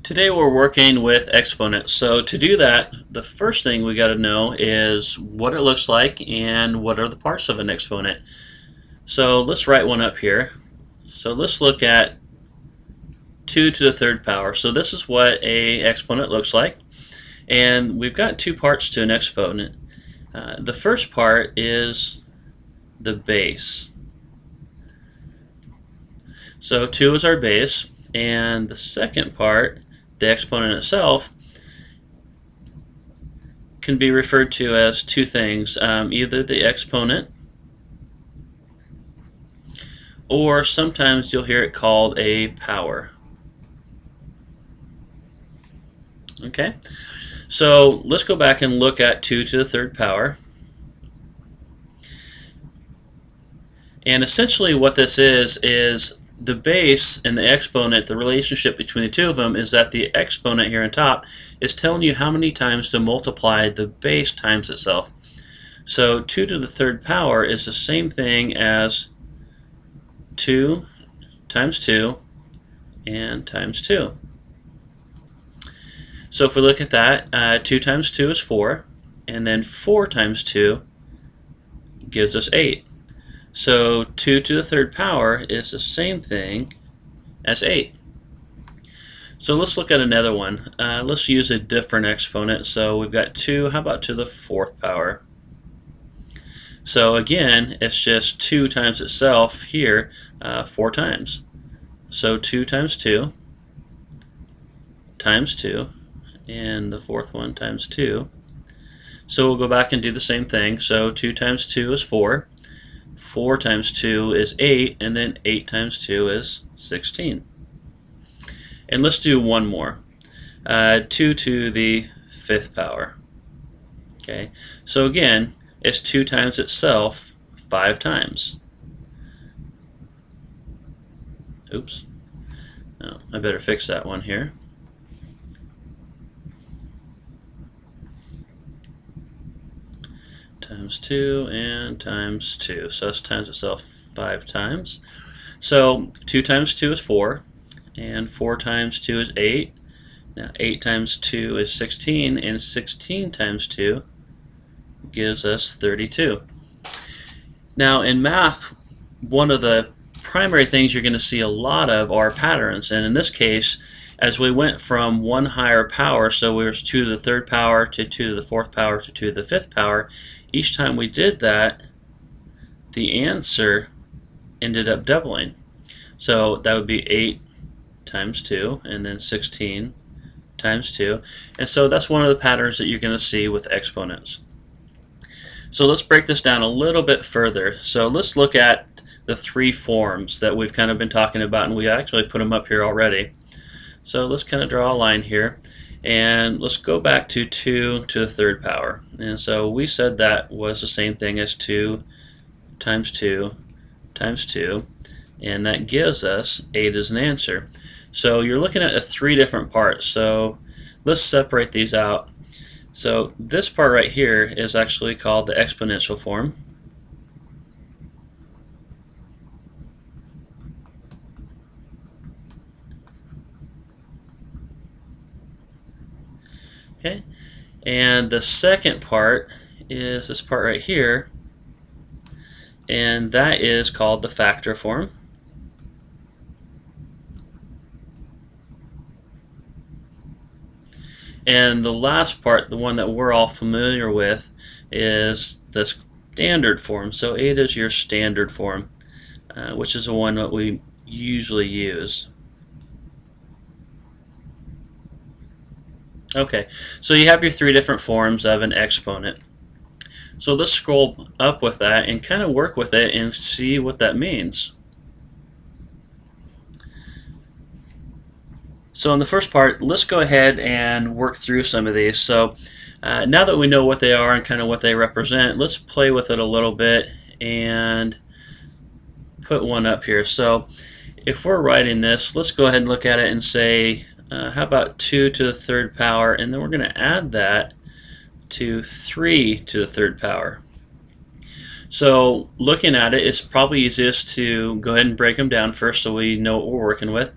Today we're working with exponents. So to do that, the first thing we got to know is what it looks like and what are the parts of an exponent. So let's write one up here. So let's look at 2 to the third power. So this is what a exponent looks like. And we've got two parts to an exponent. The first part is the base. So 2 is our base, and the second part, the exponent itself, can be referred to as two things, either the exponent, or sometimes you'll hear it called a power. Okay, so let's go back and look at 2 to the third power. And essentially what this is the base and the exponent. The relationship between the two of them is that the exponent here on top is telling you how many times to multiply the base times itself. So 2 to the third power is the same thing as 2 times 2 and times 2. So if we look at that, 2 times 2 is 4, and then 4 times 2 gives us 8. So 2 to the third power is the same thing as 8. So let's look at another one. Let's use a different exponent. So we've got 2, how about to the fourth power? So again, it's just 2 times itself here 4 times. So 2 times 2 times 2, and the fourth one times 2. So we'll go back and do the same thing. So 2 times 2 is 4. 4 times 2 is 8, and then 8 times 2 is 16. And let's do one more. 2 to the fifth power. Okay, so again, it's 2 times itself 5 times. Oops. No, I better fix that one here. Times 2 and times 2. So that's times itself 5 times. So 2 times 2 is 4, and 4 times 2 is 8. Now 8 times 2 is 16, and 16 times 2 gives us 32. Now in math, one of the primary things you're going to see a lot of are patterns, and in this case, as we went from one higher power, so we were 2 to the third power to 2 to the fourth power to 2 to the fifth power, each time we did that, the answer ended up doubling. So that would be 8 times 2, and then 16 times 2. And so that's one of the patterns that you're going to see with exponents. So let's break this down a little bit further. So let's look at the three forms that we've kind of been talking about, and we actually put them up here already. So let's kind of draw a line here, and let's go back to 2 to the third power. And so we said that was the same thing as 2 times 2 times 2, and that gives us 8 as an answer. So you're looking at three different parts. So let's separate these out. So this part right here is actually called the exponential form. Okay, and the second part is this part right here, and that is called the factor form. And the last part, the one that we're all familiar with, is the standard form. So 8 is your standard form, which is the one that we usually use. Okay, so you have your three different forms of an exponent. So let's scroll up with that and kind of work with it and see what that means. So in the first part, let's go ahead and work through some of these. So now that we know what they are and kind of what they represent, let's play with it a little bit and put one up here. So if we're writing this, let's go ahead and look at it and say, how about 2 to the third power, and then we're going to add that to 3 to the third power. So looking at it, it's probably easiest to go ahead and break them down first so we know what we're working with.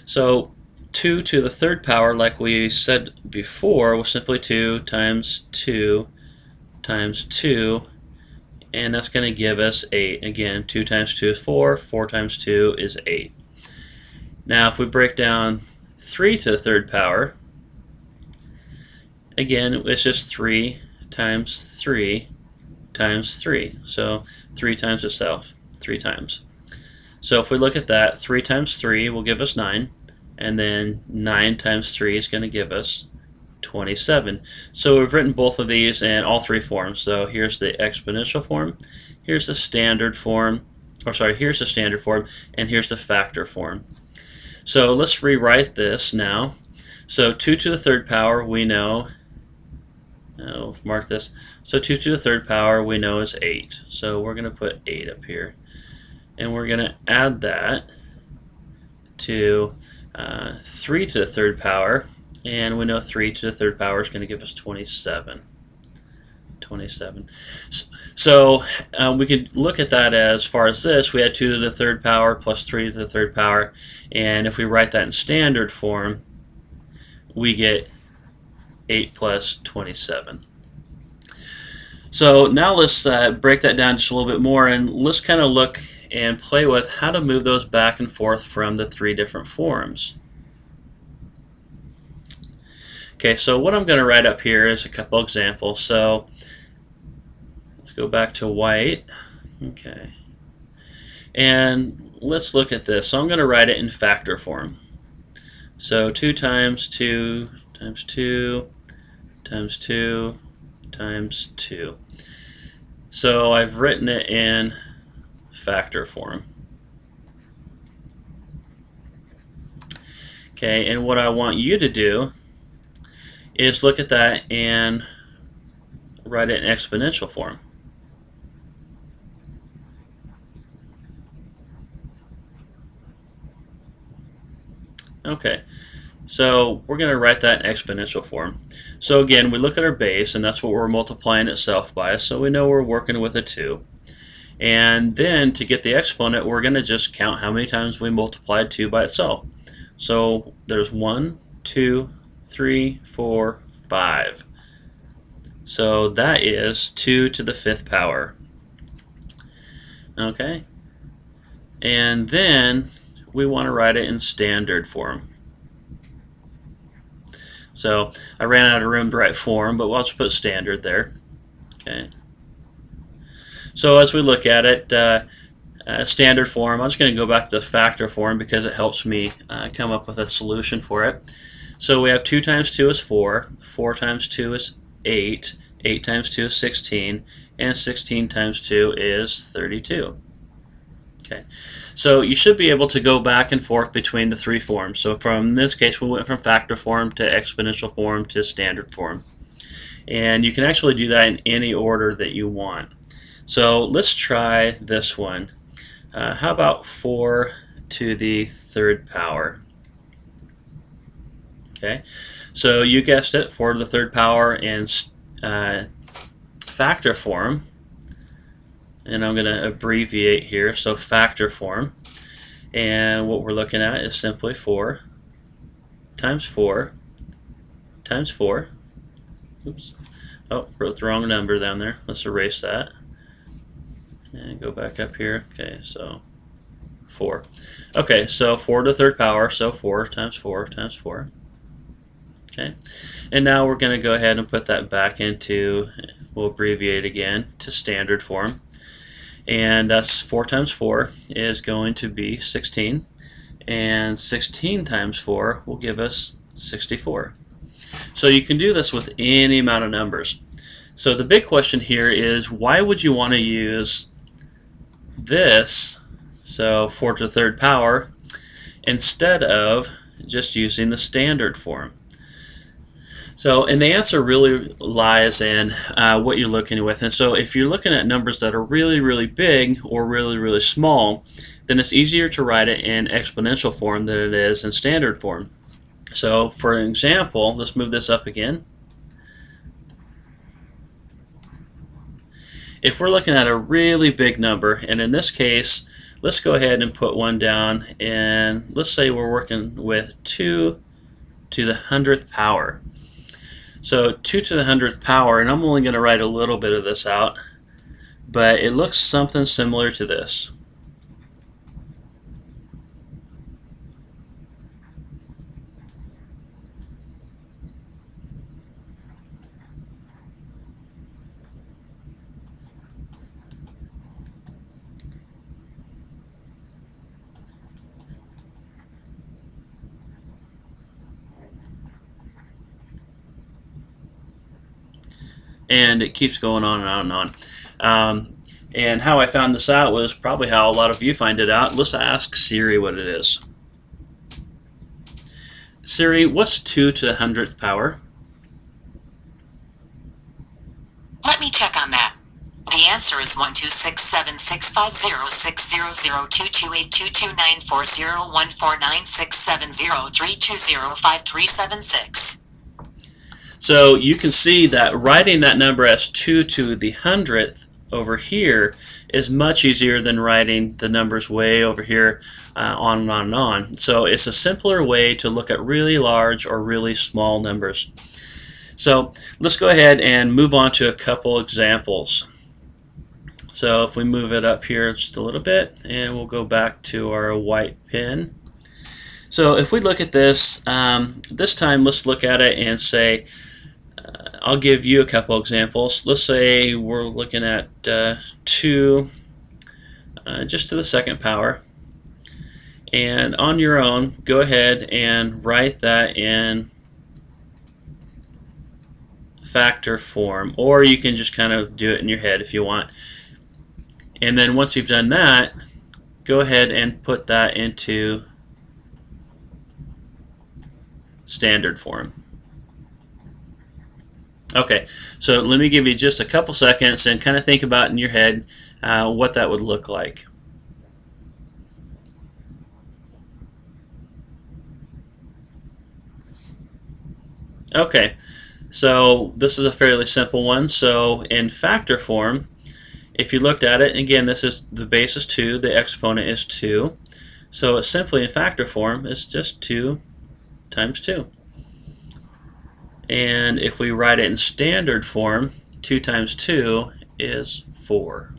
So 2 to the third power, like we said before, was simply 2 times 2 times 2, and that's going to give us 8. Again, 2 times 2 is 4, 4 times 2 is 8. Now if we break down 3 to the third power, again it's just 3 times 3 times 3. So 3 times itself, 3 times. So if we look at that, 3 times 3 will give us 9, and then 9 times 3 is going to give us 27. So we've written both of these in all three forms. So here's the exponential form, here's the standard form, here's the standard form, and here's the factor form. So let's rewrite this now. So 2 to the third power we know, mark this, so 2 to the third power we know is 8. So we're going to put 8 up here. And we're going to add that to 3 to the third power, and we know 3 to the third power is going to give us 27. So we could look at that as far as this. We had 2 to the third power plus 3 to the third power, and if we write that in standard form, we get 8 plus 27. So now let's break that down just a little bit more, and let's kind of look and play with how to move those back and forth from the three different forms. Okay, so what I'm going to write up here is a couple examples. So let's go back to white. Okay, and let's look at this. So I'm going to write it in factor form. So 2 times 2 times 2 times 2 times 2. So I've written it in factor form. Okay, and what I want you to do is look at that and write it in exponential form. Okay, so we're going to write that in exponential form. So again, we look at our base, and that's what we're multiplying itself by, so we know we're working with a 2. And then to get the exponent, we're going to just count how many times we multiplied 2 by itself. So there's 1, 2, 3, 4, 5. So that is 2 to the 5th power. Okay? And then we want to write it in standard form. So I ran out of room to write form, but we'll just put standard there. Okay. So as we look at it, standard form, I'm just going to go back to the factor form because it helps me come up with a solution for it. So we have 2 times 2 is 4, 4 times 2 is 8, 8 times 2 is 16, and 16 times 2 is 32. Okay, so you should be able to go back and forth between the three forms. So from this case, we went from factor form to exponential form to standard form. And you can actually do that in any order that you want. So let's try this one. How about 4 to the third power? Okay, so you guessed it, 4 to the third power in factor form. And I'm going to abbreviate here, so factor form. And what we're looking at is simply 4 times 4 times 4. Oops. Oh, wrote the wrong number down there. Let's erase that. And go back up here. Okay, so 4. Okay, so 4 to the third power, so 4 times 4 times 4. Okay, and now we're going to go ahead and put that back into, we'll abbreviate again, to standard form. And that's 4 times 4 is going to be 16, and 16 times 4 will give us 64. So you can do this with any amount of numbers. So the big question here is, why would you want to use this, so 4 to the third power, instead of just using the standard form? So, and the answer really lies in what you're looking with. And so if you're looking at numbers that are really, really big or really, really small, then it's easier to write it in exponential form than it is in standard form. So for an example, let's move this up again. If we're looking at a really big number, and in this case, let's go ahead and put one down, and let's say we're working with 2 to the 100th power. So 2 to the 100th power, and I'm only going to write a little bit of this out, but it looks something similar to this. And it keeps going on and on and on. And how I found this out was probably how a lot of you find it out. Let's ask Siri what it is. Siri, what's 2 to the 100th power? Let me check on that. The answer is 12676506282294014967032053706. So you can see that writing that number as 2 to the 100th over here is much easier than writing the numbers way over here on and on and on. So it's a simpler way to look at really large or really small numbers. So let's go ahead and move on to a couple examples. So if we move it up here just a little bit, and we'll go back to our white pen. So if we look at this, this time let's look at it and say, I'll give you a couple examples. Let's say we're looking at 2 just to the 2nd power. And on your own, go ahead and write that in factor form, or you can just kind of do it in your head if you want. And then once you've done that, go ahead and put that into standard form. Okay, so let me give you just a couple seconds and kind of think about in your head what that would look like. Okay, so this is a fairly simple one. So in factor form, if you looked at it, again, this is the base is 2, the exponent is 2. So it's simply in factor form, it's just 2 times 2. And if we write it in standard form, 2 times 2 is 4.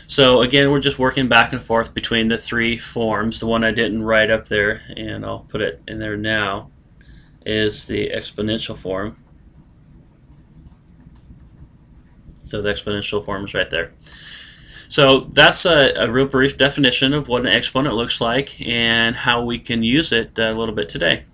So again, we're just working back and forth between the 3 forms. The one I didn't write up there, and I'll put it in there now, is the exponential form. So the exponential form is right there. So that's a real brief definition of what an exponent looks like and how we can use it a little bit today.